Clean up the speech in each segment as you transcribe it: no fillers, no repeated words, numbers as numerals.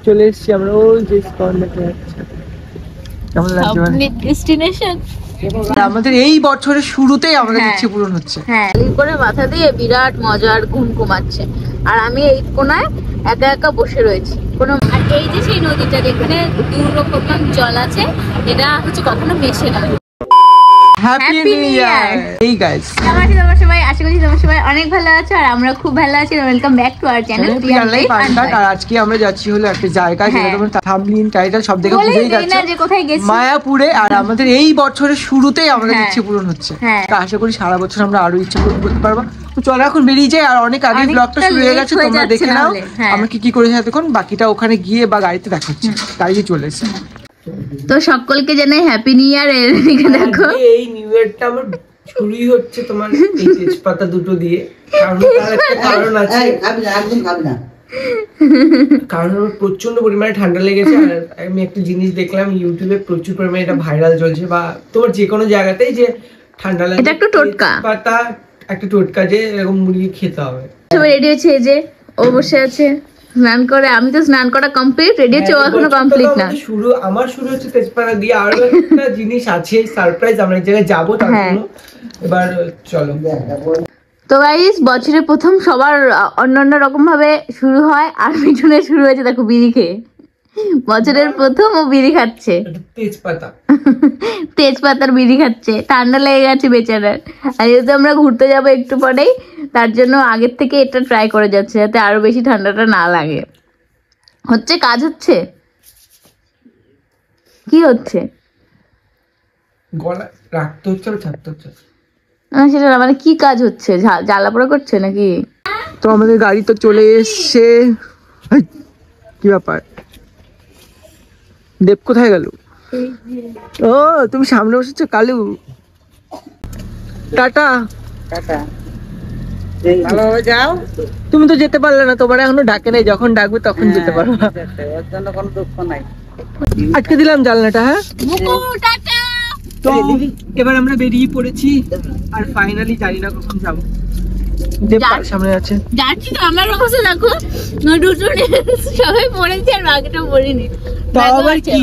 চলে এসছি আমরা ওই যে স্কন দেখতে যাচ্ছি। কেমন লাগছে ডেস্টিনেশন? আমাদের এই বছরের শুরুতেই আমাদের ইচ্ছে পূরণ হচ্ছে। হ্যাঁ, করে মাথা দিয়ে বিরাট মজার ঘুম ঘুমাচ্ছে, আর আমি এই কোনায় একা একা বসে রয়েছি। আর এই যে সেই নদীটা যেখানে দু রকম জল আছে, এটা হচ্ছে কখনো মেশে না। Happy new year. এই গাইস, তোমরা সবাই আশা করি তোমরা সবাই অনেক ভালো আছো, আর আমরা খুব ভালো আছি। Welcome back to our channel Priya life answer. আর আজকে আমরা যাচ্ছি হলো একটা জায়গায়, যেটা তোমরা থাম্বনেল টাইটেল সব দেখে বুঝেই যাচ্ছ যে কোথায় গেছি, মায়াপুরে। আর আমাদের এই বছরের শুরুতেই আমাদের ইচ্ছে পূরণ হচ্ছে। তো আশা করি সারা বছর আমরা আরো ইচ্ছে পূরণ করতে পারবো। তো চলো এখন বেরিয়ে যাই। আর অনেক আগে ব্লগটা শুরু হয়ে গেছে, তোমরা দেখে নাও আমরা কি কি করেছি এতক্ষণ। বাকিটা ওখানে গিয়ে বা গাড়িতে দেখাচ্ছি। গাড়ি চলে এসেছে। তো সকলকে জানাই হ্যাপি নিউ ইয়ার। এদিকে দেখো, এই নিউ ইয়ারটা আমার শুরুই হচ্ছে তোমার এই তেজপাতা দুটো দিয়ে। কারণ তার একটা কারণ আছে। একদম খাবে না, কারণ আমার প্রচন্ড পরিমাণে ঠান্ডা লেগেছে। আর আমি একটা জিনিস দেখলাম ইউটিউবে, প্রচুর পরিমাণে এটা ভাইরাল চলছে, বা তোমার যে কোনো জায়গাতেই যে ঠান্ডা লাগে, এটা একটা টোটকা, পাতা একটা টোটকা যে এরকম মুড়িয়ে খেতে হবে। সবাই রেডি হচ্ছে, এই যে ও বসে আছে স্নান করে। আমি তো স্নান করা কমপ্লিট, রেডি হচ্ছে, ও এখনো কমপ্লিট না। আমার শুরু হচ্ছে তেজপাতা দিয়ে। আর একটা জিনিস আছে সারপ্রাইজ, আমরা এক জায়গায় যাবো তার জন্য। এবার চলো। তো গাইস, বছরের প্রথম সবার অন্য রকম ভাবে শুরু হয়, আর পিছনে শুরু হয়েছে দেখো বিড়ি খেয়ে। বছরের প্রথম ও বিড়ি খাচ্ছে, তেজপাতার বিড়ি খাচ্ছে। ঠান্ডা লেগে গেছে বেচারার। আর যেহেতু আমরা ঘুরতে যাবো একটু পরেই, তার জন্য আগের থেকে এটা ট্রাই করে যাচ্ছে, যাতে আরো বেশি ঠান্ডাটা না লাগে। হচ্ছে কাজ হচ্ছে, কি হচ্ছে গলা রাখতে হচ্ছে আর ছাড়তে হচ্ছে সেটা না, মানে কি কাজ হচ্ছে? জ্বালা পোড়া করছে নাকি? তো আমাদের গাড়ি তো চলে এসছে। কি ব্যাপার, দেব কোথায় গেল? ও তুমি সামনে বসেছো কালু। টাটা টাটা, ভালোভাবে যাও। তুমি তো যেতে পারলে না, তোমার এখনো ডাকে নাই। যখন ডাকবে তখন যেতে পারো, এর জন্য কোনো দুঃখ নাই। আজকে দিলাম জানলাটা। হ্যাঁ, তো এবার আমরা বেরিয়ে পড়েছি। আর ফাইনালি জানি না কখন যাবো। সামনে আছে যাচ্ছি তো। আমার অবস্থা দেখো, দুটো সবাই পড়েছে আর বাকিটা পড়িনি। কি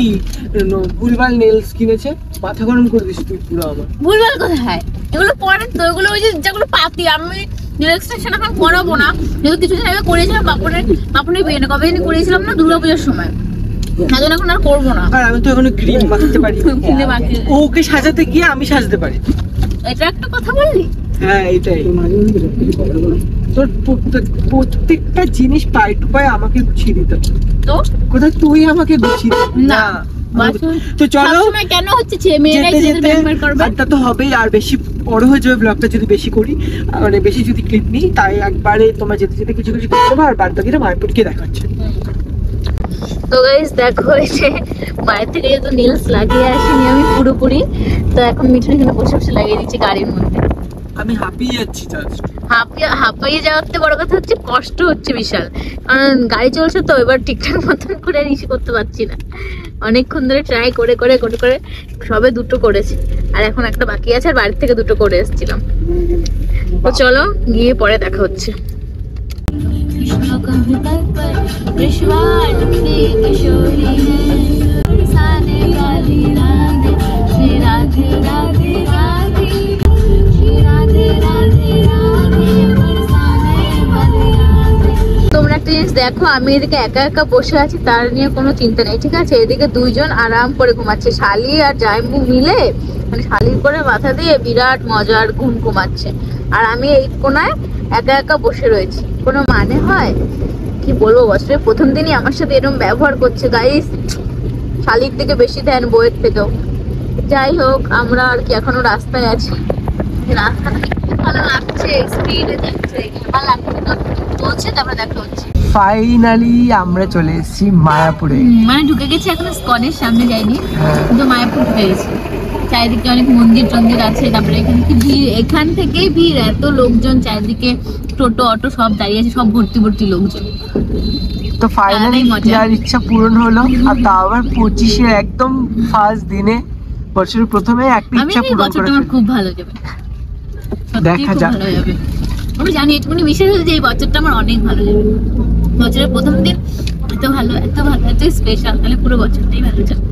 ভুলভাল নেলস কিনেছে, মাথা গরম করে দিস তুই পুরো। আমার ভুলভাল কোথায়, এগুলো পরে তো, এগুলো ওই যে যেগুলো পাতি। আমি নেল এক্সটেনশন এখন করাবো না, যেহেতু কিছুদিন আগে করেছিলাম বাপনের বিয়ে না, কবে জানি করেছিলাম না, দুর্গাপূজার সময়। এখন আর করবো না। আর আমি তো এখন ক্রিম মাখতে পারি, ওকে সাজাতে গিয়ে আমি সাজতে পারি। এটা একটা কথা বললি? হ্যাঁ, এটাই। তোর প্রত্যেকটা জিনিস পাই টু পাই আমাকে গুছিয়ে দিতে। তো কোথায় তুই আমাকে গুছিয়ে না? তো চলো, কেন হচ্ছে আড্ডা তো হবেই। আর বেশি বড় হয়ে যাবে ব্লগটা যদি বেশি করি, মানে বেশি যদি ক্লিপ নিই। তাই একবারে তোমরা যেতে যেতে কিছু কিছু করতে পারো। আর বাদ বাকিটা মারপুটকে দেখাচ্ছে। তো গাইস দেখো, এই যে মায়ের থেকে যেহেতু নেলস লাগিয়ে আসিনি আমি পুরোপুরি, তো এখন মিঠুন এখানে বসে বসে লাগিয়ে দিচ্ছি গাড়ির মধ্যে। আমি হাঁপিয়ে যাচ্ছি, হাঁপিয়ে যাওয়াতে বড় কথা হচ্ছে কষ্ট হচ্ছে বিশাল, কারণ গাড়ি চলছে তো। এবার ঠিকঠাক মতন করে আর ইসে করতে পারছি না। অনেকক্ষণ ধরে ট্রাই করে করে করে করে সবে দুটো করেছি, আর এখন একটা বাকি আছে। আর বাড়ির থেকে দুটো করে এসেছিলাম। তো চলো গিয়ে পরে দেখা হচ্ছে। তোমরা একটা জিনিস দেখো, আমি এদিকে একা একা বসে আছি, তার নিয়ে কোনো চিন্তা নেই, ঠিক আছে? এদিকে দুইজন আরাম করে ঘুমাচ্ছে, শালি আর জাইম্বু মিলে, মানে শালির করে মাথা দিয়ে বিরাট মজার ঘুম ঘুমাচ্ছে। আর আমি এই কোনায় একা একা বসে রয়েছি। কোনো মানে হয়? কি বলবো, বছরের প্রথম দিনই আমার সাথে এরকম ব্যবহার করছে গাইস। শালির থেকে বেশি দেন বইয়ের থেকেও। যাই হোক, আমরা আর কি এখনো রাস্তায় আছি। রাস্তাটা একটু ভালো লাগছে, স্পিডে যাচ্ছে, ভালো লাগছে না বলছে। তারপরে দেখা হচ্ছে। ফাইনালি আমরা চলে এসেছি মায়াপুরে। মানে ঢুকে গেছি, এখন স্কনের সামনে যাইনি, কিন্তু মায়াপুর ঢুকে গেছি। চারিদিকে অনেক মন্দির টন্দির আছে। তারপরে এখানে কি ভিড়, এখান থেকেই ভিড়, এত লোকজন, চারিদিকে টোটো অটো সব দাঁড়িয়ে আছে, সব ভর্তি ভর্তি লোকজন। তো ফাইনালি যার ইচ্ছা পূরণ হলো, আর তাও আবার 25-এর একদম ফার্স্ট দিনে, বছরের প্রথমে একটা ইচ্ছা পূরণ করেছে। খুব ভালো যাবে, দেখা যাক। আমি জানি এটুকুনি বিশেষ যে এই বছরটা আমার অনেক ভালো যাবে। বছরের প্রথম দিন এত ভালো এত স্পেশাল, তাহলে পুরো বছরটাই ভালো যাবে।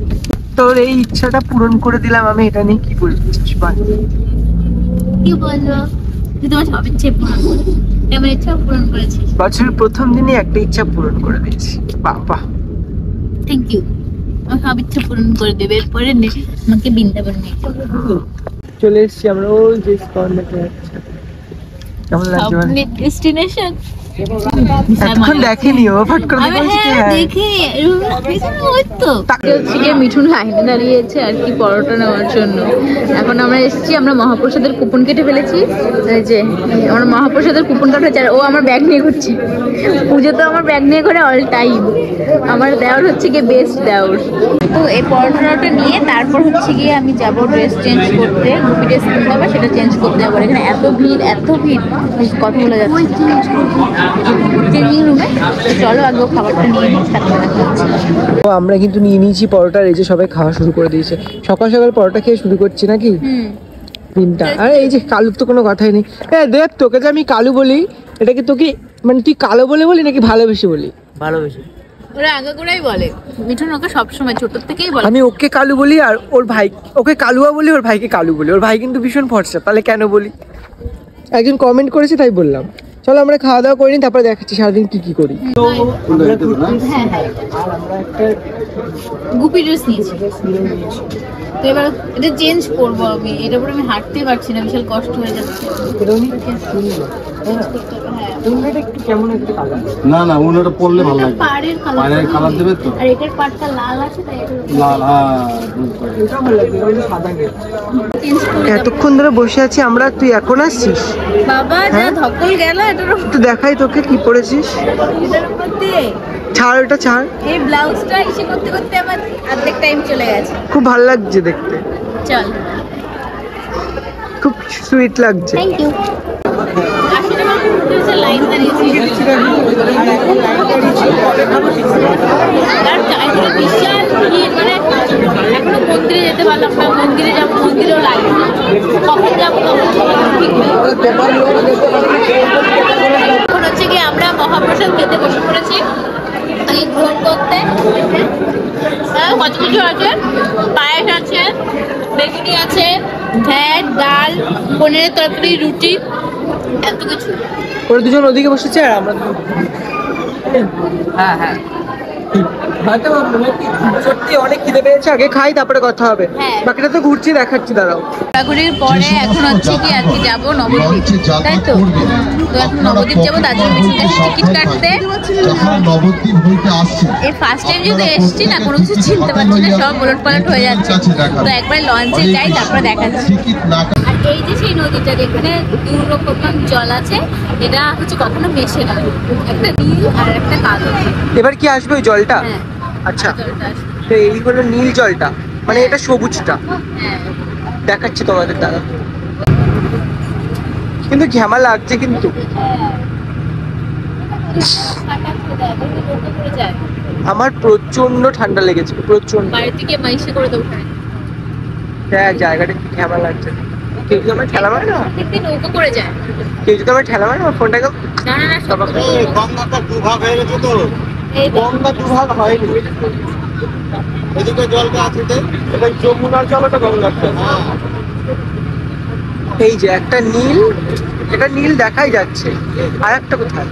তোর এই ইচ্ছাটা পূরণ করে দিলাম আমি, এটা নিয়ে কি বলছিস? কি বলবো, তুই তোমার সব ইচ্ছে পূরণ করেছিস, আমার ইচ্ছা পূরণ করেছিস। বছরের প্রথম দিনে একটা ইচ্ছা পূরণ করে দিয়েছি, বাবা থ্যাংক ইউ। আমার সব ইচ্ছা পূরণ করে দেবে, এরপরে আমাকে বৃন্দাবন নিয়ে চলো। চলে এসছি আমরা ওই যে ইস্কন দেখতে যাচ্ছি। কেমন লাগছে? স্বপ্নের ডেস্টিনেশন এতক্ষণ দেখেনি ও, ফট করে আমি দেখেছি কি? হ্যাঁ দেখি ওই তো হচ্ছে গিয়ে মিঠুন লাইনে দাঁড়িয়েছে আর কি পরোটা নেওয়ার জন্য। এখন আমরা এসেছি, আমরা মহাপ্রসাদের কুপন কেটে ফেলেছি। এই যে আমরা মহাপ্রসাদের কুপন কাটাচ্ছি আর ও আমার ব্যাগ নিয়ে ঘুরছে। পুজো তো আমার ব্যাগ নিয়ে ঘুরে অল টাইম। আমার দেওয়ার হচ্ছে গিয়ে বেস্ট দেওয়ার। তো এই পরোটাটা নিয়ে তারপর হচ্ছে গিয়ে আমি যাবো ড্রেস চেঞ্জ করতে, গুপি ড্রেস কিনতে হবে, সেটা চেঞ্জ করতে যাবো। এখানে এত ভিড় কথা বলে যাচ্ছে চেঞ্জিং রুমে। চলো আগে খাবারটা নিয়ে নিই, তারপরে দেখা হচ্ছে। তো আমরা কিন্তু নিয়ে নিয়েছি পরোটা, এই যে সবাই খাওয়া শুরু করে দিয়েছে। সকাল সকাল পরোটা খেয়ে শুরু করছি নাকি দিনটা। আর এই যে কালুর তো কোনো কথাই নেই। দেখ তোকে যে আমি কালু বলি, এটা কি তোকে মানে তুই কালো বলে বলি নাকি ভালোবেসে বলি? ভালোবেসে। ওরা আগে করেই বলে, মিঠুন ওকে সবসময় ছোট থেকেই বলে। আমি ওকে কালু বলি আর ওর ভাই ওকে কালুয়া বলি, ওর ভাইকে কালু বলি। ওর ভাই কিন্তু ভীষণ ফর্সা, তাহলে কেন বলি? একজন কমেন্ট করেছে তাই বললাম। চলো আমরা খাওয়া দাওয়া করিনি, তারপরে দেখাচ্ছি সারাদিন কি কি করি। গুপি ড্রেস নিয়েছি, তো এবার এটা চেঞ্জ করবো আমি। এটা পরে আমি হাঁটতে পারছি না, বিশাল কষ্ট হয়ে যাচ্ছে। না না ওনাটা পরলে ভালো লাগবে। পাড়ের পাড়ের কালার দেবে তো, আর এটার পাড়টা লাল আছে তাই লাল। এতক্ষণ ধরে বসে আছি আমরা, তুই এখন আসছিস? বাবা যা ধকল গেল এটার একটু দেখাই তোকে কি পরেছিস। উপর দিয়ে ছাড় ওটা ছাড়। এই ব্লাউজটা ইসে করতে করতে আমার অর্ধেক টাইম চলে গেছে। খুব ভালো লাগছে দেখতে, চল খুব সুইট লাগছে। Thank you. আসলে আমার পুরো লাইন দাঁড়িয়েছি আর চাইলে বিশাল ভিড়, মানে এখনো মন্দিরে যেতে পারলাম না। মন্দিরে যাবো, মন্দিরেও লাইন, কখন যাবো তখন ঠিক নেই। এখন হচ্ছে কি আমরা মহাপ্রসাদ খেতে বসে পড়েছি গ্রহণ করতে। কত কিছু আছে, পায়েস আছে, বেগুনি আছে, ভাত, ডাল, পনিরের তরকারি, রুটি, এত কিছু। ওরা দুজন ওদিকে বসেছে আর আমরা হ্যাঁ সত্যি অনেক খিদে পেয়েছে, আগে খাই তারপরে কথা হবে। হ্যাঁ। বাকিটা তো ঘুরছি, দেখাচ্ছি দাঁড়াও। ঘোরাঘুরির পরে এখন হচ্ছে কি আর কি যাবো নবদ্বীপ, তাই তো? তো এখন নবদ্বীপ যাবো, তার জন্য টিকিট কাটতে। এই ফার্স্ট টাইম যেহেতু এসছি না, কোনো কিছু চিনতে পারছি না, সব ওলট পালট হয়ে যাচ্ছে। তো একবার লঞ্চে যাই, তারপরে দেখাচ্ছি। আর এই যে সেই নদীটা, যেখানে দু রকম জল আছে, এটা হচ্ছে কখনো মেশে না, একটা নীল আর একটা কালো। এবার কি আসবে ওই জলটা? হ্যাঁ, আচ্ছা, জলটা আসবে। তো এই হলো নীল জলটা, মানে এটা সবুজটা হ্যাঁ, দেখাচ্ছি তোমাদের দ্বারা। কিন্তু ঘ্যামা লাগছে কিন্তু। আমার প্রচন্ড ঠান্ডা লেগেছে, প্রচন্ড। বাড়ি থেকে মাইসে করে দেবো। হ্যাঁ, জায়গাটা কি ঘ্যামা লাগছে। কেউ যদি আমার ঠেলা মারে না, প্রত্যেকদিন নৌকো করে যায়। কেউ যদি আমার ঠেলা মারে, আমার ফোনটাকে না না না, সব গঙ্গাটা দুভাগ হয়ে গেছে তো, এই তো। গঙ্গা দুভাগ হয়নি। এদিকে জলটা আছে তো, এটা যমুনার জল, ওটা গঙ্গার জল। এই যে একটা নীল, এটা নীল দেখাই যাচ্ছে। আর একটা কোথায়?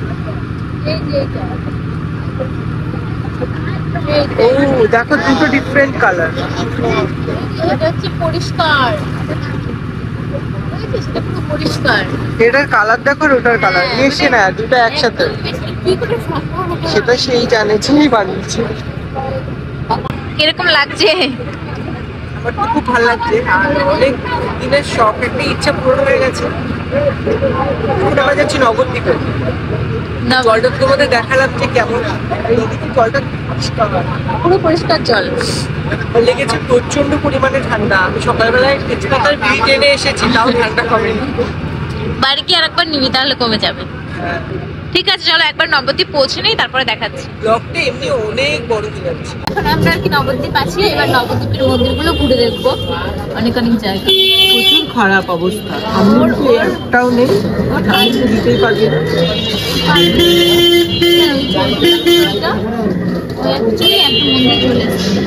এই যে এইটা। ও দেখো, দুটো ডিফারেন্ট কালার। এটা হচ্ছে পরিষ্কার, বুঝেছিস? এটা পুরো পরিষ্কার। এটার কালার দেখো আর ওটার কালার মিশছে না, দুটো একসাথে। কি করে সম্ভব? সেটা সেই জানে, সেই বানিয়েছে। কিরকম লাগছে? আমার তো খুব ভালো লাগছে, আর অনেক দিনের শখ, একটা ইচ্ছা পূরণ হয়ে গেছে। এখন আমরা যাচ্ছি নবদ্বীপে। না, জলটা তোমাদের দেখালাম যে কেমন, নদীতে জলটা পরিষ্কার, পুরো পরিষ্কার জল। লেগেছে প্রচন্ড পরিমাণে ঠান্ডা। আমি সকালবেলায় তেজপাতার বিড়ি টেনে এসেছি, তাও ঠান্ডা কমেনি। বাড়ি কি আরেকবার নিবি, তাহলে কমে যাবে। ঠিক আছে, চলো একবার নবদ্বীপ পৌঁছে নেই, তারপরে দেখাচ্ছি। ব্লগটা এমনি অনেক বড় হয়ে যাচ্ছে। এখন আমরা আর কি নবদ্বীপ আছি, এবার নবদ্বীপের মন্দিরগুলো ঘুরে দেখবো। অনেক অনেক জায়গা, প্রচুর খারাপ অবস্থা, আমি তো একটাও নেই, আমি তো দিতেই পারবি না। Actually, একটা মন্দির চলে এসেছে।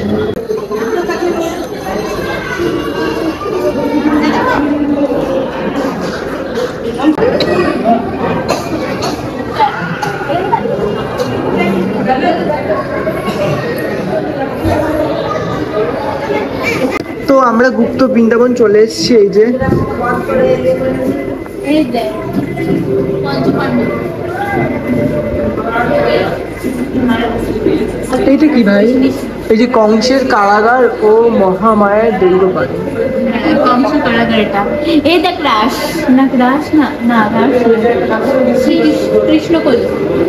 তো আমরা গুপ্ত বৃন্দাবন চলে এসেছি, এই যে এই দেখ, পঞ্চপাণ্ডব। এইটা কি ভাই? এই যে কংসের কারাগার ও মহামায়ার দৈববাড়ি। কংস কারাগার এটা। এই দেখ রাস, না রাস না, না রাস কৃষ্ণ কই।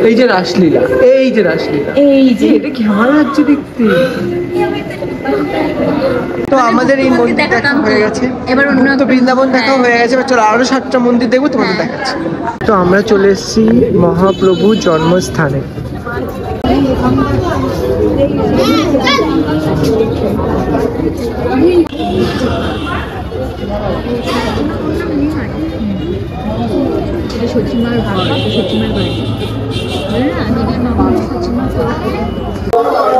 এই যে রাসলীলা, এই যে রাসলীলা, এই যে এটা কেমন লাগছে দেখতে। তো আমাদের এই মন্দির দেখা হয়ে গেছে, এবার অন্য তো বৃন্দাবন দেখা হয়ে গেছে, এবার চলো আরো 7টা মন্দির দেখবো, তোমাদের দেখাচ্ছি। তো আমরা চলে এসেছি মহাপ্রভু জন্মস্থানে। সচিমার বাড়ি, সচিমার বাড়ি।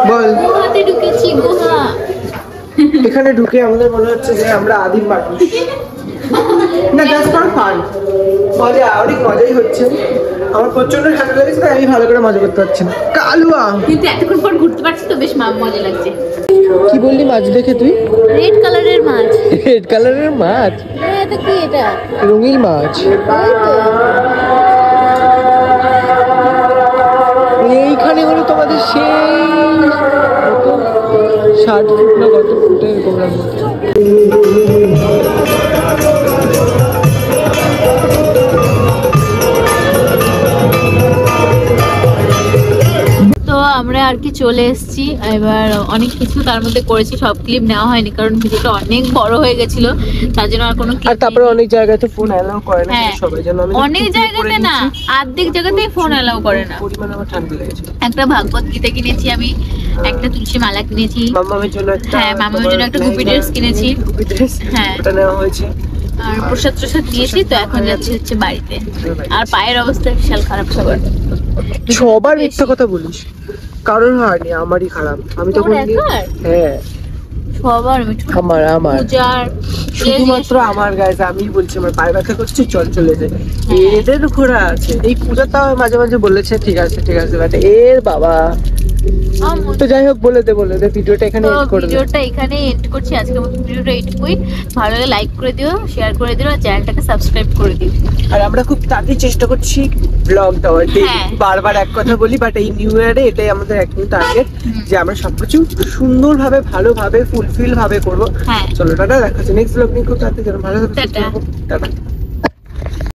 বল, গুহাতে ঢুকেছি, গুহা। এখানে ঢুকে আমাদের মনে হচ্ছে যে আমরা আদিম মানুষ। না, জাস্ট ফর ফান, মজা, অনেক মজাই হচ্ছে। আমার প্রচন্ড ঠান্ডা লেগেছে, তাই আমি ভালো করে মজা করতে পারছি না। কালুয়া, কিন্তু এতক্ষণ পর ঘুরতে পারছি তো বেশ মজা লাগছে। কি বললি মাছ দেখে তুই? রেড কালারের মাছ। রেড কালারের মাছ? হ্যাঁ, এটা কি? এটা রঙিন মাছ। এইখানে হলো তোমাদের সেই 60 ফুট না কত ফুটের গোবরার মতো। তো আমরা আর কি চলে এসেছি। এবার অনেক কিছু তার মধ্যে করেছি, সব ক্লিপ নেওয়া হয়নি কারণ ভিডিওটা অনেক বড় হয়ে গেছিল, তার জন্য আর কোনো আর ক্লিপ। তারপরে অনেক জায়গায় তো ফোন অ্যালাউ করে না হ্যাঁ, সবাই, জন্য আমি অনেক জায়গাতে না, অর্ধেক জায়গাতেই ফোন অ্যালাউ করে না। পরিমাণে আমার ঠান্ডা লেগেছে। একটা ভাগবত গীতা কিনেছি আমি, একটা তুলসী মালা কিনেছি, মামামের জন্য একটা, হ্যাঁ মামার জন্য একটা গুপি ড্রেস কিনেছি, গুপি ড্রেস, হ্যাঁ ওটা নেওয়া হয়েছে। আর প্রসাদ ট্রসাদ নিয়েছি। তো এখন যাচ্ছি হচ্ছে বাড়িতে। আর পায়ের অবস্থা বিশাল খারাপ সবার। সবার মিথ্যা কথা বলিস, কারোর হয়নি, আমারই খারাপ। আমি তখন তোর একার? হ্যাঁ, সবার মিঠু, আমার পূজার, শুধুমাত্র আমার গাইজ, আমি বলছি আমার পায়ে ব্যথা করছে, চল চলে যাই। এদের ঘোরা আছে, এই পূজাটাও মাঝে মাঝে বলেছে ঠিক আছে ঠিক আছে, বাট এর বাবা। তো যাই হোক, বলে দে ভিডিওটা এখানে তো এন্ড করে দে। ভিডিওটা এখানে এন্ড করছি। আজকের মতো ভিডিওটা এইটুকুই। ভালো লাগে লাইক করে দিও, শেয়ার করে দিও, আর চ্যানেলটাকে সাবস্ক্রাইব করে দিও। আর আমরা খুব তাড়াতাড়ি চেষ্টা করছি ব্লগ দেওয়ার। হ্যাঁ। বারবার এক কথা বলি, বাট এই নিউ ইয়ারে এটাই আমাদের একদম টার্গেট, যে আমরা সবকিছু সুন্দরভাবে, ভালোভাবে, ফুলফিল ভাবে করবো। হ্যাঁ। চলো টাটা, দেখা হচ্ছে নেক্সট ব্লগ নিয়ে। খুব তাড়াতাড়ি, ভালো থাকো, টাটা। টাটা।